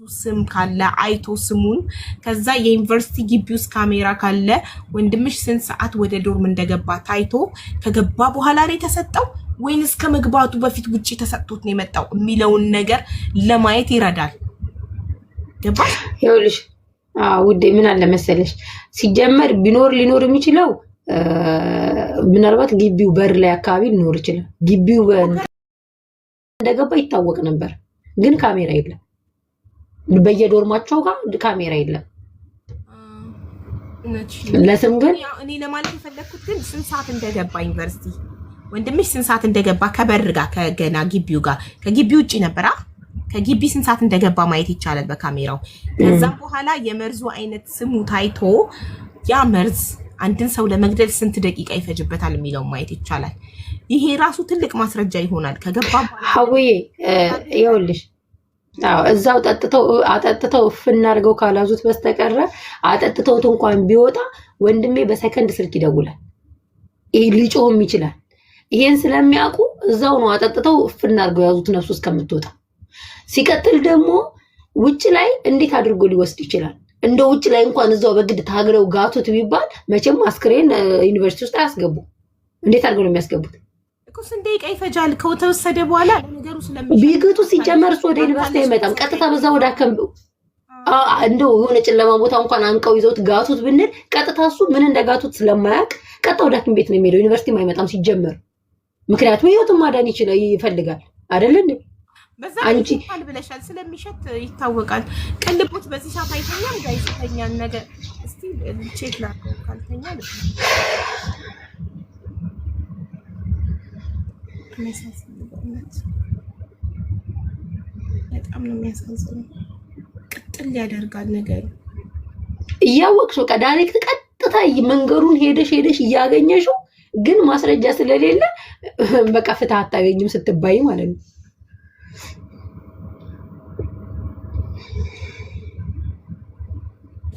ስም ካለ አይቶ ስሙን ከዛ የዩኒቨርሲቲ ግቢ ውስጥ ካሜራ ካለ ወንድምሽ ስንት ሰዓት ወደ ዶርም እንደገባ ታይቶ ከገባ በኋላ ላይ ተሰጠው ወይንስ ከመግባቱ በፊት ውጪ ተሰጥቶት ነው የመጣው የሚለውን ነገር ለማየት ይረዳል። ገባሽ? ይኸውልሽ ውዴ ምን አለ መሰለሽ ሲጀመር ቢኖር ሊኖር የሚችለው ምናልባት ግቢው በር ላይ አካባቢ ሊኖር ይችላል። ግቢው እንደገባ ይታወቅ ነበር፣ ግን ካሜራ የለም። በየዶርማቸው ጋር ካሜራ የለም። ለስም ግን እኔ ለማለት የፈለኩት ግን ስንት ሰዓት እንደገባ ዩኒቨርሲቲ ወንድምሽ ስንት ሰዓት እንደገባ ከበር ጋር ከገና ግቢው ጋር ከግቢው ውጪ ነበራ። ከግቢ ስንት ሰዓት እንደገባ ማየት ይቻላል በካሜራው። ከዛም በኋላ የመርዙ አይነት ስሙ ታይቶ ያ መርዝ አንድን ሰው ለመግደል ስንት ደቂቃ ይፈጅበታል የሚለው ማየት ይቻላል። ይሄ ራሱ ትልቅ ማስረጃ ይሆናል። ከገባ ሀውዬ ይኸውልሽ እዛው አጠጥተው ፍናርገው ካላዙት በስተቀር አጠጥተውት እንኳን ቢወጣ ወንድሜ በሰከንድ ስልክ ይደውላል። ይሄ ሊጮህም ይችላል። ይሄን ስለሚያውቁ እዛው ነው አጠጥተው ፍናርገው ያዙት ነፍሱ እስከምትወጣ። ሲቀጥል ደግሞ ውጭ ላይ እንዴት አድርጎ ሊወስድ ይችላል? እንደ ውጭ ላይ እንኳን እዛው በግድ ታግረው ጋቱት ቢባል መቼም አስክሬን ዩኒቨርሲቲ ውስጥ አያስገቡ። እንዴት አድርገው ነው የሚያስገቡት? ስንት ደቂቃ ይፈጃል? ከተወሰደ በኋላ ለነገሩ ቢግቱ ሲጀመር እሱ ወደ ዩኒቨርሲቲ አይመጣም። ቀጥታ በዛ ወደ አከምቡ እንደው የሆነ ጨለማ ቦታ እንኳን አንቀው ይዘውት ጋቱት ብንል ቀጥታ እሱ ምን እንደጋቱት ስለማያውቅ ቀጥታ ወደ ሐኪም ቤት ነው የሚሄደው። ዩኒቨርሲቲ አይመጣም ሲጀመር። ምክንያቱም ህይወቱን ማዳን ይፈልጋል አይደል እንዴ? አንቺ ብለሻል። ስለሚሸት ይታወቃል። ቅልቦት በዚህ ሰዓት አይተኛም። ጋይተኛን ነገር እስቲ ቼክ ላድርገው። ካልተኛ በጣም ነው የሚያሳዝነው። ቅጥል ያደርጋል ነገሩ። እያወቅሽው ዳይሬክት ቀጥታ መንገሩን ሄደሽ እያገኘሽው ግን ማስረጃ ስለሌለ በቃ ፍትህ አታገኝም ስትባይ ማለት ነው።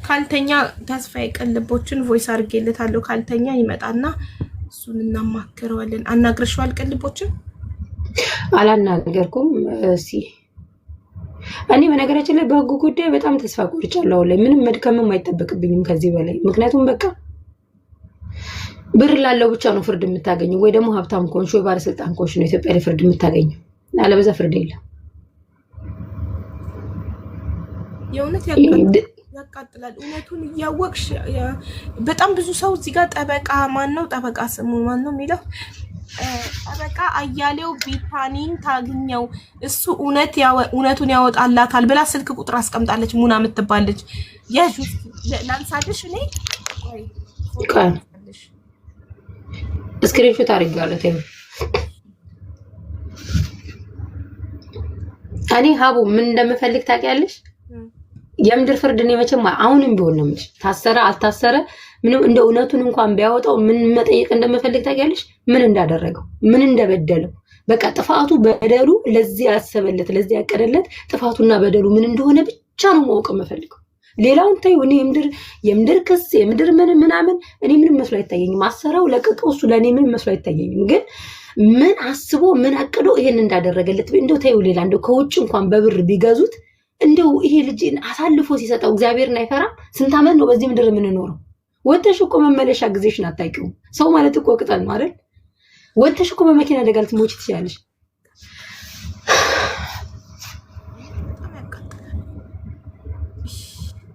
ካልተኛ ተስፋዬ ቅልቦችን ቮይስ አድርጌለታለሁ። ካልተኛ ይመጣና እሱን እናማክረዋለን። አናግረሽዋል? ቅልቦችን አላናገርኩም። እኔ በነገራችን ላይ በህጉ ጉዳይ በጣም ተስፋ ቆርጫለሁ። ላይ ምንም መድከምም አይጠበቅብኝም ከዚህ በላይ። ምክንያቱም በቃ ብር ላለው ብቻ ነው ፍርድ የምታገኘው፣ ወይ ደግሞ ሀብታም ኮንሽ ወይ ባለስልጣን ኮንሽ ነው ኢትዮጵያ ላይ ፍርድ የምታገኘው። አለበዛ ፍርድ የለም። የእውነት ያቃጥላል። እውነቱን እያወቅሽ በጣም ብዙ ሰው እዚህ ጋር ጠበቃ ማነው ጠበቃ ስሙ ማነው የሚለው ጠበቃ አያሌው ቢታኒን ታግኘው እሱ እውነቱን ያወጣላታል ብላ ስልክ ቁጥር አስቀምጣለች። ሙና የምትባለች ያጁስ ላንሳልሽ እኔ ስክሪንሾት አድርጌዋለሁ። እኔ ሀቡ ምን እንደምፈልግ ታውቂያለሽ? የምድር ፍርድ ነው መቼም አሁንም ቢሆን ነው የምልሽ። ታሰረ አልታሰረ ምንም እንደ እውነቱን እንኳን ቢያወጣው ምን መጠየቅ እንደምፈልግ ታውቂያለሽ? ምን እንዳደረገው ምን እንደበደለው በቃ ጥፋቱ በደሉ ለዚህ ያሰበለት ለዚህ ያቀደለት ጥፋቱና በደሉ ምን እንደሆነ ብቻ ነው ማወቅ የምፈልገው። ሌላውን ተይው። እኔ የምድር ክስ የምድር ምናምን እኔ ምንም መስሎ አይታየኝም። አሰራው ለቀቀው እሱ ለኔ ምንም መስሎ አይታየኝም። ግን ምን አስቦ ምን አቅዶ ይሄን እንዳደረገለት እንደው ተይው። ሌላ እንደው ከውጭ እንኳን በብር ቢገዙት እንደው ይሄ ልጅ አሳልፎ ሲሰጠው እግዚአብሔርን አይፈራም? ስንት ዓመት ነው በዚህ ምድር የምንኖረው? ወተሽ እኮ መመለሻ ጊዜሽን አታውቂውም። ሰው ማለት እኮ ቅጠል ነው አይደል? ወተሽ እኮ በመኪና አደጋ ልትሞቺ ትችያለሽ።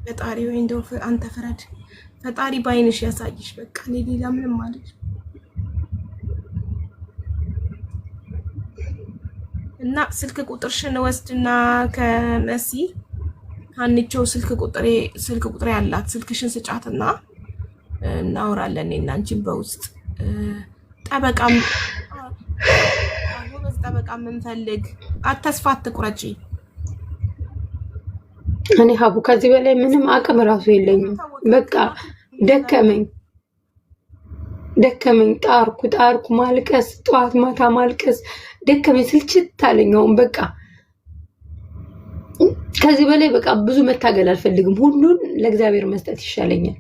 ፈጣሪ ወይ እንደው አንተ ፍረድ። ፈጣሪ ባይንሽ ያሳይሽ። በቃ ሌላ ምንም ማለት እና ስልክ ቁጥርሽን ወስድና ከመሲ አንቺ ስልክ ቁጥሬ ያላት ስልክሽን ስጫትና እናወራለን። እና አንቺን በውስጥ ጠበቃም ጠበቃም እንፈልግ። አተስፋ አትቁረጪ። እኔ ሀቡ ከዚህ በላይ ምንም አቅም ራሱ የለኝም። በቃ ደከመኝ። ጣርኩ ማልቀስ፣ ጠዋት ማታ ማልቀስ ደከመኝ፣ ስልችት አለኝ። አሁን በቃ ከዚህ በላይ በቃ ብዙ መታገል አልፈልግም። ሁሉን ለእግዚአብሔር መስጠት ይሻለኛል።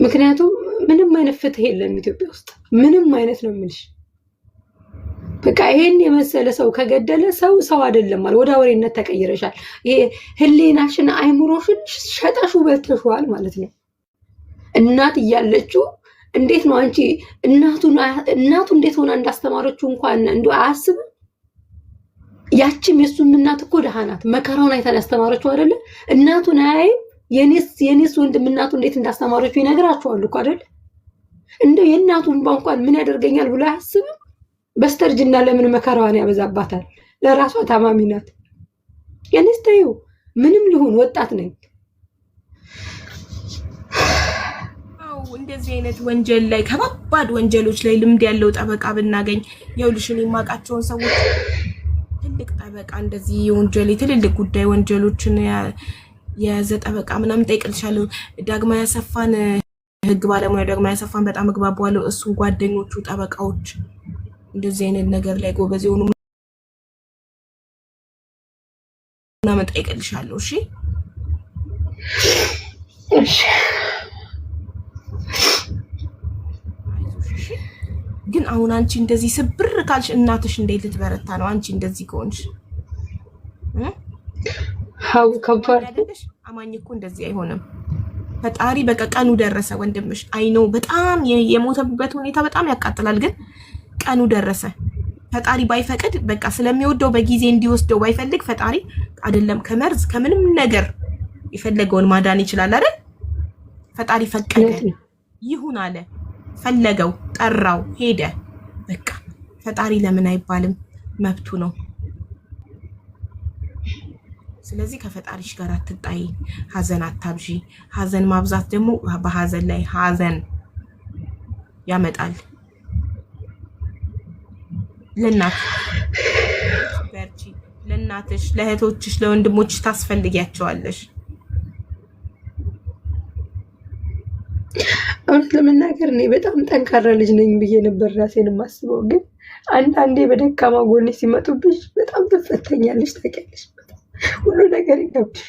ምክንያቱም ምንም አይነት ፍትህ የለም ኢትዮጵያ ውስጥ ምንም አይነት ነው የምልሽ። በቃ ይሄን የመሰለ ሰው ከገደለ ሰው አይደለም ማለት ወደ አውሬነት ተቀይረሻል። ይሄ ህሊናሽን አይምሮሽን ሸጠሹ በልተሽዋል ማለት ነው። እናት እያለችው እንዴት ነው አንቺ እናቱ እንዴት ሆና እንዳስተማረችው እንኳን እንደው አያስብም። ያቺም የሱም እናት እኮ ደሃ ናት። መከራውን አይታ ያስተማረችው አይደለ? እናቱን አይ የኔስ ወንድም እናቱ እንዴት እንዳስተማረችው ይነግራቸዋል እኮ አይደለ? እንደው የእናቱን እንኳን ምን ያደርገኛል ብሎ አያስብም። በስተርጅና ለምን መከራዋን ያበዛባታል? ለራሷ ታማሚ ናት። የኔስ ተይው ምንም ሊሆን ወጣት ነኝ። እንደዚህ አይነት ወንጀል ላይ ከባባድ ወንጀሎች ላይ ልምድ ያለው ጠበቃ ብናገኝ የውልሽን የማውቃቸውን ሰዎች ትልቅ ጠበቃ እንደዚህ የወንጀል ትልልቅ ጉዳይ ወንጀሎችን የያዘ ጠበቃ ምናምን ጠይቅልሻለሁ። ዳግማዊ አሰፋን ህግ ባለሙያ ዳግማዊ አሰፋን በጣም እግባባዋለሁ። እሱ ጓደኞቹ ጠበቃዎች እንደዚህ አይነት ነገር ላይ ጎበዝ የሆኑ ምናምን ጠይቅልሻለሁ። እሺ እሺ። ግን አሁን አንቺ እንደዚህ ስብር ካልሽ እናትሽ እንዴት ልትበረታ ነው? አንቺ እንደዚህ ከሆንሽ ሀው ከባድ አይደለሽ? አማኝ እኮ እንደዚህ አይሆንም። ፈጣሪ በቃ ቀኑ ደረሰ ወንድምሽ። አይኖ በጣም የሞተበት ሁኔታ በጣም ያቃጥላል። ግን ቀኑ ደረሰ። ፈጣሪ ባይፈቅድ በቃ ስለሚወደው በጊዜ እንዲወስደው ባይፈልግ ፈጣሪ አይደለም ከመርዝ ከምንም ነገር የፈለገውን ማዳን ይችላል አይደል? ፈጣሪ ፈቀደ ይሁን አለ። ፈለገው፣ ጠራው፣ ሄደ። በቃ ፈጣሪ ለምን አይባልም? መብቱ ነው። ስለዚህ ከፈጣሪሽ ጋር አትጣይ፣ ሀዘን አታብዢ። ሀዘን ማብዛት ደግሞ በሀዘን ላይ ሀዘን ያመጣል። በርቺ፣ ለእናትሽ፣ ለእህቶችሽ፣ ለወንድሞችሽ ታስፈልጊያቸዋለሽ። እውነት ለመናገር እኔ በጣም ጠንካራ ልጅ ነኝ ብዬ ነበር ራሴን የማስበው። ግን አንዳንዴ በደካማ ጎኔ ሲመጡብሽ በጣም ትፈተኛለሽ። ታውቂያለሽ፣ በጣም ሁሉ ነገር ይከብድሽ።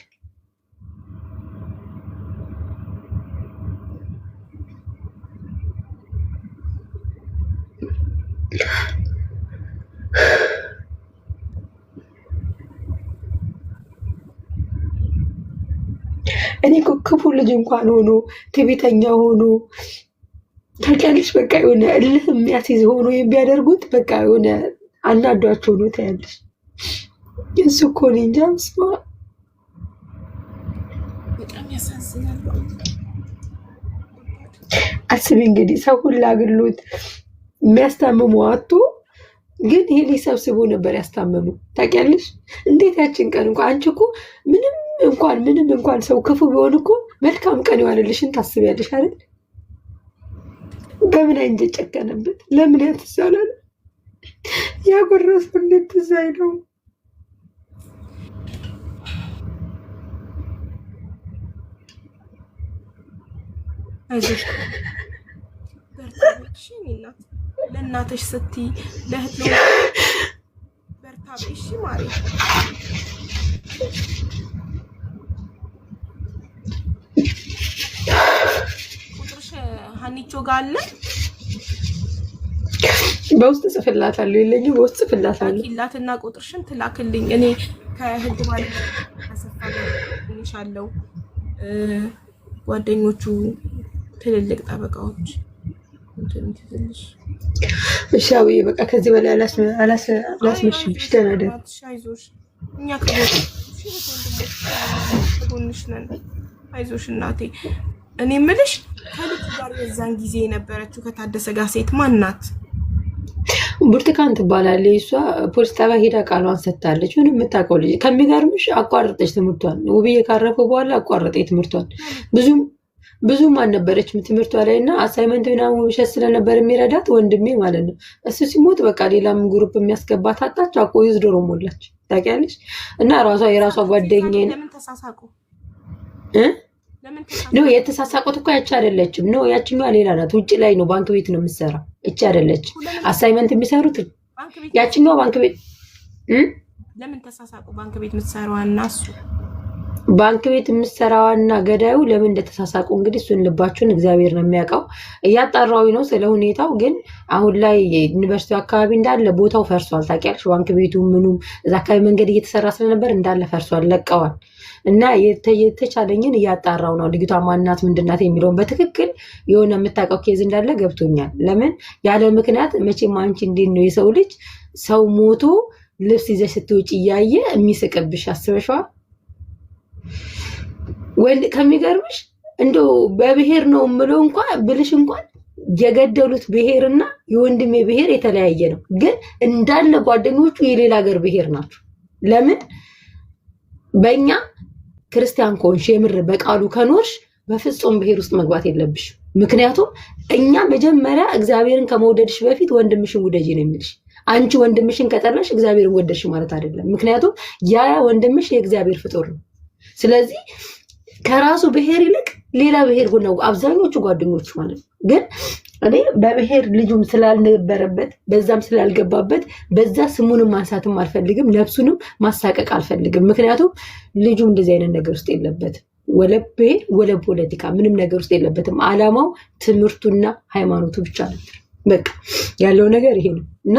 እኔ ክፉ ልጅ እንኳን ሆኖ ትዕቢተኛ ሆኖ ታውቂያለሽ፣ በቃ የሆነ እልህ የሚያስይዝ ሆኖ ቢያደርጉት በቃ የሆነ አናዷቸው ነው ታያለሽ። እሱ እኮ እኔ እንጃ ስማ በጣም ያሳዝናል። አስቢ እንግዲህ ሰው ሁላ አግሎት የሚያስታምሙ አቶ ግን ይሄ ሊሰብስቦ ነበር ያስታመሙ። ታውቂያለሽ እንዴት ያችን ቀን እንኳን አንቺ እኮ ምንም እንኳን ሰው ክፉ ቢሆን እኮ መልካም ቀን ይዋልልሽን ታስቢያለሽ አይደል? በምን አይነት ጨከነበት? ለምን ያትሳላል? ያጎረሰው እንዴት ትዛይ ነው? አይዞሽ በርታሽ፣ እናት ለእናትሽ ስትይ ለእህት በርታ በይ። እሺ ማሪ ቁጥርሽ ሀኒቾ ጋር አለ። በውስጥ ጽፍላታለሁ። የለኝም በውስጥ ጽፍላታለሁ። ላኪላትና ቁጥርሽን ትላክልኝ። እኔ ከህግ ባለሙያ አሰፋ ጋር እንሻለው ጓደኞቹ ትልልቅ ጠበቃዎች እንትን ትልሽ። እሺ አውዬ በቃ ከዚህ በላይ አላስመሽብሽ። ደህና ደህና አይዞሽ፣ እኛ ከጎንሽ ነን። አይዞሽ እናቴ። እኔ የምልሽ ከልጅ ጋር የዛን ጊዜ የነበረችው ከታደሰ ጋር ሴት ማን ናት? ብርቱካን ትባላለች። እሷ ፖሊስ ጣቢያ ሄዳ ቃሏን ሰጥታለች። ምንም የምታውቀው ልጅ ከሚገርምሽ አቋረጠች ትምህርቷን። ውብዬ ካረፈ በኋላ አቋረጠች ትምህርቷን። ብዙም አልነበረችም ትምህርቷ ላይ እና አሳይመንት ምናምን ውብሸት ስለነበር የሚረዳት ወንድሜ ማለት ነው። እሱ ሲሞት በቃ ሌላም ግሩፕ የሚያስገባት አጣች። አቆይዝ ዶሮ ሞላች። ታውቂያለሽ። እና የራሷ ጓደኛዬ ለምን ተሳሳቁ? ነው የተሳሳቁት እኮ ያቺ አይደለችም። ነው ያቺኛዋ ሌላ ናት። ውጭ ላይ ነው ባንክ ቤት ነው የምትሰራው። እቺ አይደለችም። አሳይመንት የሚሰሩት ያቺኛዋ ባንክ ቤት ለምን ተሳሳቁ? ባንክ ቤት የምትሰራው እና እሱ ባንክ ቤት የምትሰራዋና ገዳዩ ለምን እንደተሳሳቁ እንግዲህ እሱን ልባችሁን እግዚአብሔር ነው የሚያውቀው። እያጣራዊ ነው ስለ ሁኔታው። ግን አሁን ላይ ዩኒቨርሲቲ አካባቢ እንዳለ ቦታው ፈርሷል። ታውቂያለሽ፣ ባንክ ቤቱ ምኑም እዛ አካባቢ መንገድ እየተሰራ ስለነበር እንዳለ ፈርሷል፣ ለቀዋል። እና የተቻለኝን እያጣራው ነው። ልጅቷ ማናት ምንድናት የሚለውን በትክክል የሆነ የምታውቀው ኬዝ እንዳለ ገብቶኛል። ለምን ያለ ምክንያት መቼም አንቺ እንዴት ነው የሰው ልጅ ሰው ሞቶ ልብስ ይዘሽ ስትወጪ እያየ የሚስቅብሽ አስበሽዋል? ወንድ ከሚገርምሽ እንደው በብሔር ነው የምለው እንኳን ብልሽ እንኳን የገደሉት ብሔርና የወንድሜ ብሔር የተለያየ ነው። ግን እንዳለ ጓደኞቹ የሌላ ሀገር ብሔር ናቸው። ለምን በእኛ ክርስቲያን ከሆንሽ የምር በቃሉ ከኖርሽ በፍጹም ብሔር ውስጥ መግባት የለብሽ። ምክንያቱም እኛ መጀመሪያ እግዚአብሔርን ከመውደድሽ በፊት ወንድምሽን ውደጂ ነው የሚልሽ። አንቺ ወንድምሽን ከጠላሽ እግዚአብሔርን ወደድሽ ማለት አይደለም። ምክንያቱም ያ ወንድምሽ የእግዚአብሔር ፍጡር ነው። ስለዚህ ከራሱ ብሔር ይልቅ ሌላ ብሔር ሆነው አብዛኞቹ ጓደኞች ማለት ነው። ግን እኔ በብሔር ልጁም ስላልነበረበት በዛም ስላልገባበት በዛ ስሙንም ማንሳትም አልፈልግም፣ ነፍሱንም ማሳቀቅ አልፈልግም። ምክንያቱም ልጁ እንደዚህ አይነት ነገር ውስጥ የለበትም። ወለ ብሔር ወለ ፖለቲካ ምንም ነገር ውስጥ የለበትም። አላማው ትምህርቱና ሃይማኖቱ ብቻ ነበር። በቃ ያለው ነገር ይሄ ነው እና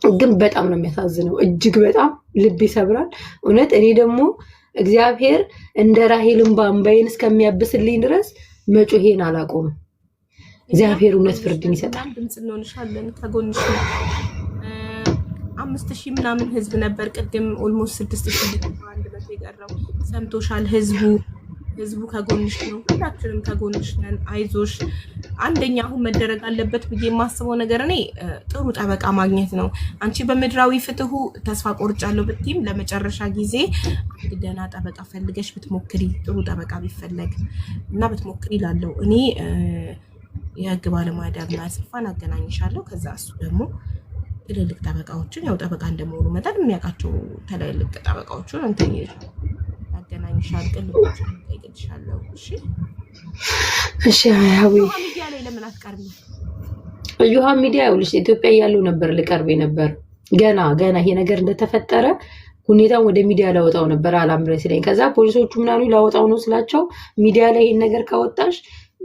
ግን በጣም ነው የሚያሳዝነው። እጅግ በጣም ልብ ይሰብራል እውነት። እኔ ደግሞ እግዚአብሔር እንደ ራሔል እንባዬን እስከሚያብስልኝ ድረስ መጮሄን አላቆምም። እግዚአብሔር እውነት ፍርድን ይሰጣል። ድምጽ እንሆንሻለን፣ ከጎንሽ 5000 ምናምን ህዝብ ነበር ቅድም። ኦልሞስት 6000 አንድ በት የቀረው ሰምቶሻል። ህዝቡ ከጎንሽ ነው። ሁላችንም ከጎንሽ ነን። አይዞሽ። አንደኛ አሁን መደረግ አለበት ብዬ የማስበው ነገር እኔ ጥሩ ጠበቃ ማግኘት ነው። አንቺ በምድራዊ ፍትሁ ተስፋ ቆርጫለሁ ብትይም ለመጨረሻ ጊዜ አንድ ደህና ጠበቃ ፈልገሽ ብትሞክሪ፣ ጥሩ ጠበቃ ቢፈለግ እና ብትሞክሪ እላለሁ። እኔ የህግ ባለሙያ ዳግማ አሰፋን አገናኝሻለሁ። ከዛ እሱ ደግሞ ትልልቅ ጠበቃዎችን ያው ጠበቃ እንደመሆኑ መጠን የሚያውቃቸው ትልልቅ ጠበቃዎችን እንትን ያገናኝሻል። ቅልቦችን ይገልሻለሁ። እሺ እሺ። አያዊ ሚዲያ ላይ ለምን አትቀርቢ? ዩሃ ሚዲያ ይኸውልሽ ኢትዮጵያ ያለው ነበር ልቀርብ ነበር። ገና ይሄ ነገር እንደተፈጠረ ሁኔታውን ወደ ሚዲያ ላወጣው ነበር አላምረ ሲለኝ፣ ከዛ ፖሊሶቹ ምናምን ላወጣው ነው ስላቸው ሚዲያ ላይ ይሄን ነገር ካወጣሽ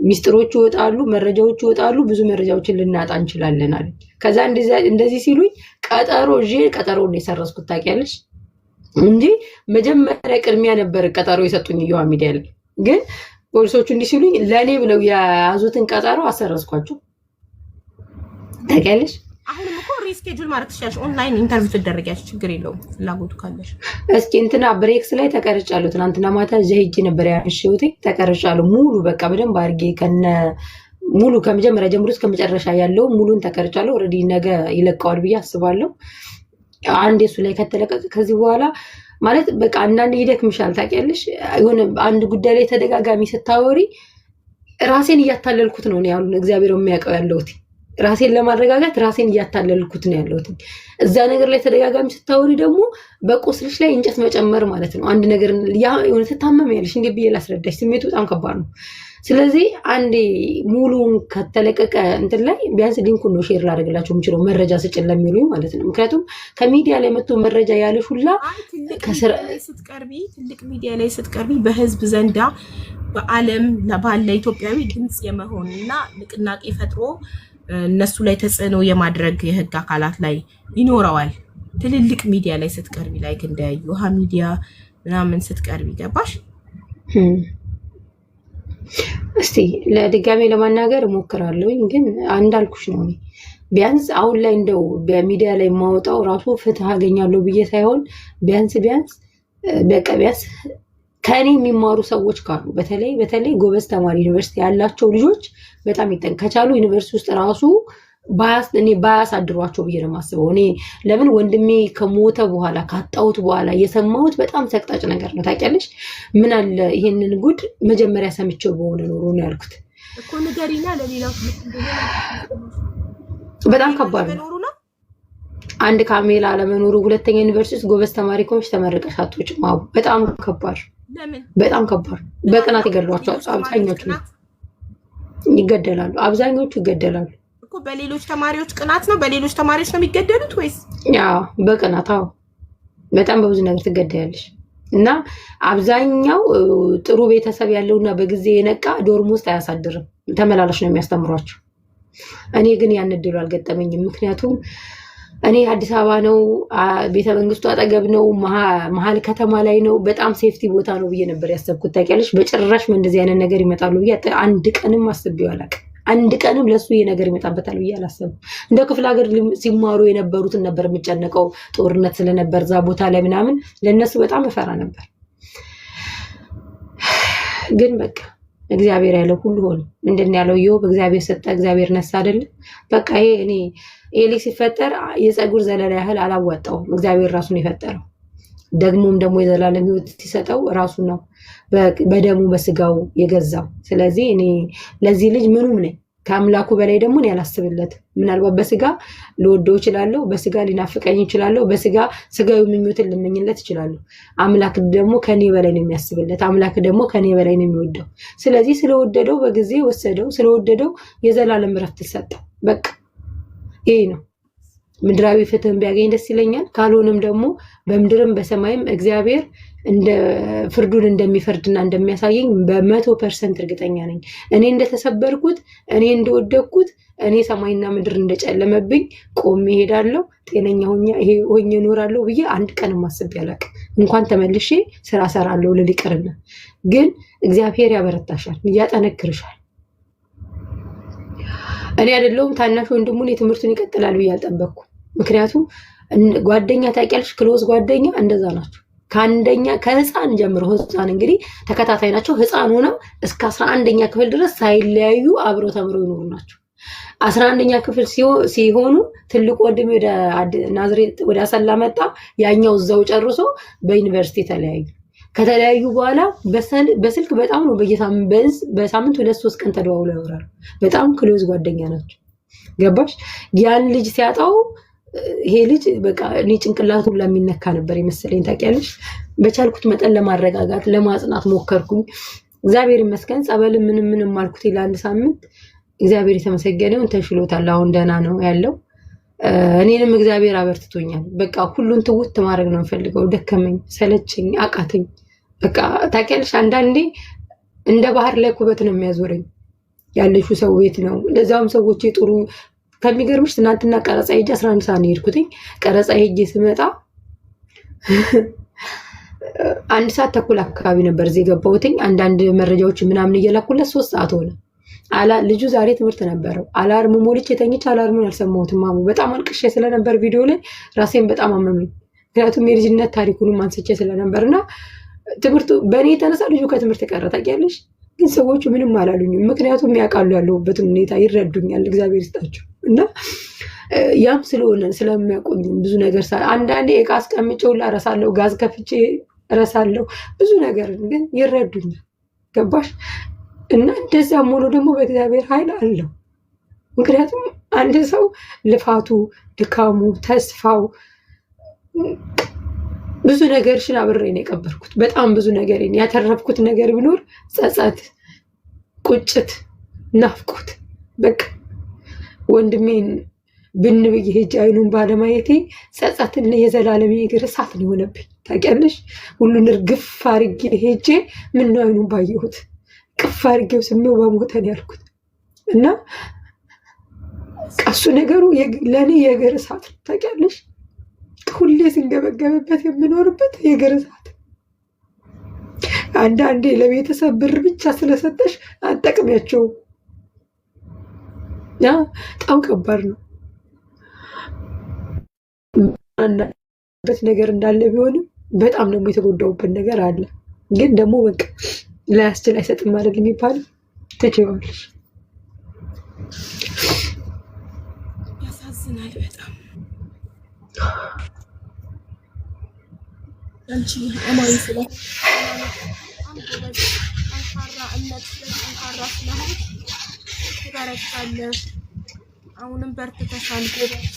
ሚስጥሮቹ ይወጣሉ፣ መረጃዎቹ ይወጣሉ፣ ብዙ መረጃዎችን ልናጣ እንችላለን አለ። ከዛ እንደዚህ ሲሉኝ ቀጠሮውን የሰረስኩት ታውቂያለሽ እንጂ መጀመሪያ ቅድሚያ ነበር ቀጠሮ የሰጡኝ ዩሃ ሚዲያ ላይ። ግን ፖሊሶቹ እንዲህ ሲሉኝ ለኔ ብለው የያዙትን ቀጠሮ አሰረስኳቸው ታውቂያለሽ። አሁንም እኮ ሪስኬጁል ማድረግ ትችያለሽ። ኦንላይን ኢንተርቪው ትደረጊያለሽ፣ ችግር የለውም ፍላጎቱ ካለሽ። እስኪ እንትና ብሬክስ ላይ ተቀርጫለሁ። ትናንትና ማታ ሄጄ ነበር ያንሽውቴ ተቀርጫለሁ። ሙሉ በቃ በደንብ አድርጌ ሙሉ ከመጀመሪያ ጀምሮ እስከ መጨረሻ ያለው ሙሉን ተቀርጫለሁ። ኦልሬዲ ነገ ይለቀዋል ብዬ አስባለሁ። አንድ እሱ ላይ ከተለቀቀ ከዚህ በኋላ ማለት በቃ አንዳንድ ይደክምሻል ታውቂያለሽ። የሆነ አንድ ጉዳይ ላይ ተደጋጋሚ ስታወሪ ራሴን እያታለልኩት ነው ያሉን እግዚአብሔር የሚያውቀው ያለሁት ራሴን ለማረጋጋት ራሴን እያታለልኩት ነው ያለሁት። እዛ ነገር ላይ ተደጋጋሚ ስታወሪ ደግሞ በቁስልሽ ላይ እንጨት መጨመር ማለት ነው። አንድ ነገር የሆነ ትታመሚያለሽ። እንዴ ብዬ ላስረዳሽ፣ ስሜቱ በጣም ከባድ ነው። ስለዚህ አንዴ ሙሉን ከተለቀቀ እንትን ላይ ቢያንስ ሊንኩን ነው ሼር ላደርግላቸው የምችለው መረጃ ስጭን ለሚሉኝ ማለት ነው። ምክንያቱም ከሚዲያ ላይ መጥቶ መረጃ ያለሽ ሁላ ትልቅ ሚዲያ ላይ ስትቀርቢ በህዝብ ዘንዳ በዓለም ባለ ኢትዮጵያዊ ድምፅ የመሆንና ንቅናቄ ፈጥሮ እነሱ ላይ ተጽዕኖ የማድረግ የህግ አካላት ላይ ይኖረዋል። ትልልቅ ሚዲያ ላይ ስትቀርቢ ላይ እንደ ዩሃ ሚዲያ ምናምን ስትቀርቢ ገባሽ? እስቲ ለድጋሜ ለማናገር እሞክራለሁ። ግን እንዳልኩሽ ነው ቢያንስ አሁን ላይ እንደው በሚዲያ ላይ ማውጣው ራሱ ፍትህ አገኛለሁ ብዬ ሳይሆን ቢያንስ በቃ ቢያንስ ከኔ የሚማሩ ሰዎች ካሉ በተለይ ጎበዝ ተማሪ ዩኒቨርሲቲ ያላቸው ልጆች በጣም ከቻሉ ዩኒቨርሲቲ ውስጥ ራሱ ባያሳድሯቸው ብዬ ነው የማስበው። እኔ ለምን ወንድሜ ከሞተ በኋላ ካጣሁት በኋላ የሰማሁት በጣም ሰቅጣጭ ነገር ነው ታውቂያለሽ። ምን አለ ይሄንን ጉድ መጀመሪያ ሰምቼው በሆነ ኖሮ ነው ያልኩት እኮ ንገሪና ለሌላው በጣም ከባድ ነው። አንድ ካሜላ አለመኖሩ፣ ሁለተኛ ዩኒቨርሲቲ ውስጥ ጎበዝ ተማሪ ከሆንሽ ተመርቀሽ አትወጪም። በጣም ከባድ በጣም ከባድ። በቅናት ይገድሏቸዋል። አብዛኞቹ ይገደላሉ። እኮ በሌሎች ተማሪዎች ቅናት ነው። በሌሎች ተማሪዎች ነው የሚገደሉት ወይስ? ያው በቅናት። አዎ በጣም በብዙ ነገር ትገደያለሽ። እና አብዛኛው ጥሩ ቤተሰብ ያለውና በጊዜ የነቃ ዶርም ውስጥ አያሳድርም፣ ተመላላሽ ነው የሚያስተምሯቸው። እኔ ግን ያን እድሉ አልገጠመኝም። ምክንያቱም እኔ አዲስ አበባ ነው፣ ቤተ መንግስቱ አጠገብ ነው፣ መሀል ከተማ ላይ ነው፣ በጣም ሴፍቲ ቦታ ነው ብዬ ነበር ያሰብኩት። ታውቂያለሽ፣ በጭራሽ እንደዚህ አይነት ነገር ይመጣሉ ብዬ አንድ ቀንም አስቤው አላውቅም። አንድ ቀንም ለሱ ይሄ ነገር ይመጣበታል ብዬ አላሰብኩም። እንደ ክፍለ ሀገር ሲማሩ የነበሩትን ነበር የምጨነቀው፣ ጦርነት ስለነበር እዛ ቦታ ላይ ምናምን ለነሱ በጣም እፈራ ነበር። ግን በቃ እግዚአብሔር ያለው ሁሉ ሆነ። ምንድን ያለው ኢዮብ እግዚአብሔር ሰጠ እግዚአብሔር ነሳ አይደል? በቃ እኔ ልጅ ሲፈጠር የፀጉር ዘለላ ያህል አላዋጣውም። እግዚአብሔር ራሱን የፈጠረው ደግሞ የዘላለም ሕይወት ሲሰጠው ራሱ ነው በደሙ በስጋው የገዛው። ስለዚህ እኔ ለዚህ ልጅ ምኑም ነኝ። ከአምላኩ በላይ ደግሞ እኔ አላስብለት። ምናልባት በስጋ ልወደው እችላለሁ፣ በስጋ ሊናፍቀኝ እችላለሁ፣ በስጋ ስጋዊ ምኞትን ልመኝለት እችላለሁ። አምላክ ደግሞ ከኔ በላይ ነው የሚያስብለት። አምላክ ደግሞ ከኔ በላይ ነው የሚወደው። ስለዚህ ስለወደደው በጊዜ ወሰደው፣ ስለወደደው የዘላለም ረፍት ሰጠው። በቃ ይሄ ነው። ምድራዊ ፍትህን ቢያገኝ ደስ ይለኛል። ካልሆነም ደግሞ በምድርም በሰማይም እግዚአብሔር እንደ ፍርዱን እንደሚፈርድና እንደሚያሳየኝ በ100% እርግጠኛ ነኝ። እኔ እንደተሰበርኩት፣ እኔ እንደወደቅኩት፣ እኔ ሰማይና ምድር እንደጨለመብኝ ቆሜ እሄዳለሁ፣ ጤነኛ ሆኜ እኖራለሁ ብዬ አንድ ቀንም አስቤ አላውቅም። እንኳን ተመልሼ ስራ እሰራለሁ ልል ይቅርና፣ ግን እግዚአብሔር ያበረታሻል፣ ያጠነክርሻል። እኔ አይደለሁም ታናሽ ወንድሙን የትምህርቱን ይቀጥላል ብዬ አልጠበቅኩም። ምክንያቱም ጓደኛ ታውቂያለሽ፣ ክሎዝ ጓደኛ እንደዛ ናቸው። ከህፃን ጀምሮ ህፃን እንግዲህ ተከታታይ ናቸው። ህፃን ሆነው እስከ 11ኛ ክፍል ድረስ ሳይለያዩ አብረው ተምረው ይኖሩ ናቸው። 11ኛ ክፍል ሲሆኑ ትልቁ ወንድሜ ወደ ናዝሬት ወደ አሰላ መጣ። ያኛው እዛው ጨርሶ በዩኒቨርሲቲ ተለያዩ። ከተለያዩ በኋላ በስልክ በጣም ነው በሳምንት 2-3 ቀን ተደዋውለው ያወራሉ። በጣም ክሎዝ ጓደኛ ናቸው። ገባሽ? ያን ልጅ ሲያጣው ይሄ ልጅ በቃ እኔ ጭንቅላቱን ለሚነካ ነበር የመሰለኝ። ታውቂያለሽ፣ በቻልኩት መጠን ለማረጋጋት ለማጽናት ሞከርኩኝ። እግዚአብሔር ይመስገን ጸበል ምንም አልኩት። ለአንድ ሳምንት እግዚአብሔር የተመሰገነውን ተሽሎታል። አሁን ደህና ነው ያለው። እኔንም እግዚአብሔር አበርትቶኛል። በቃ ሁሉን ትውት ማድረግ ነው የምፈልገው። ደከመኝ፣ ሰለቸኝ፣ አቃተኝ። በቃ ታውቂያለሽ አንዳንዴ እንደ ባህር ላይ ኩበት ነው የሚያዞረኝ። ያለሽው ሰው ቤት ነው። ለዛውም ሰዎች ጥሩ ከሚገርምሽ ትናንትና ቀረጻ ሄጄ 11 ሰዓት ነው የሄድኩት። ቀረጻ ሄጄ ስመጣ 1 ሰዓት ተኩል አካባቢ ነበር እዚህ የገባሁት። አንዳንድ መረጃዎች ምናምን እየላኩለት 3 ሰዓት ሆነ። ልጁ ዛሬ ትምህርት ነበረው። አላርም ሞልቼ ተኝቼ አላርሙን አልሰማሁትም። በጣም አልቅሼ ስለነበር ቪዲዮ ላይ ራሴን በጣም አመመኝ። ምክንያቱም የልጅነት ታሪኩንም አንስቼ ስለነበርና ትምህርቱ በእኔ የተነሳ ልጁ ከትምህርት ቀረ። ታውቂያለሽ፣ ግን ሰዎቹ ምንም አላሉኝም። ምክንያቱም ያውቃሉ ያለሁበትን ሁኔታ፣ ይረዱኛል። እግዚአብሔር ይስጣቸው። እና ያም ስለሆነ ስለሚያውቁኝ ብዙ ነገር አንዳንዴ እቃ አስቀምጬው እረሳለሁ፣ ጋዝ ከፍቼ እረሳለሁ፣ ብዙ ነገር ግን ይረዱኛል። ገባሽ? እና እንደዛም ሆኖ ደግሞ በእግዚአብሔር ኃይል አለው። ምክንያቱም አንድ ሰው ልፋቱ፣ ድካሙ፣ ተስፋው ብዙ ነገርሽን አብሬ ነው የቀበርኩት። በጣም ብዙ ነገር ያተረፍኩት ነገር ቢኖር ጸጸት፣ ቁጭት፣ ናፍቆት። በቃ ወንድሜን ብዬ ሄጄ አይኑን ባለማየቴ ጸጸትና የዘላለም የእግር እሳት ነው የሆነብኝ። ታውቂያለሽ፣ ሁሉን እርግፍ አድርጌ ሄጄ ምነው አይኑን ባየሁት ቅፍ አድርጌው ስሜው በሞተን ያልኩት እና ቀሱ ነገሩ ለእኔ የእግር እሳት ነው። ታውቂያለሽ፣ ሁሌ ስንገበገብበት የምኖርበት የእግር እሳት። አንዳንዴ ለቤተሰብ ብር ብቻ ስለሰጠሽ አጠቅሚያቸውም። በጣም ከባድ ነው። አንዳንድ ነገር እንዳለ ቢሆንም በጣም ደግሞ የተጎዳውበት ነገር አለ። ግን ደግሞ በቃ ላያስችል አይሰጥም አይደል የሚባለው። ትችይዋለሽ። ያሳዝናል በጣም። አንቺ አማኝ ስለሆነ ጠንካራ እምነት ጠንካራ ስለሆነ ትበረታለሽ። አሁንም በርትተሻል። ጎበዝ።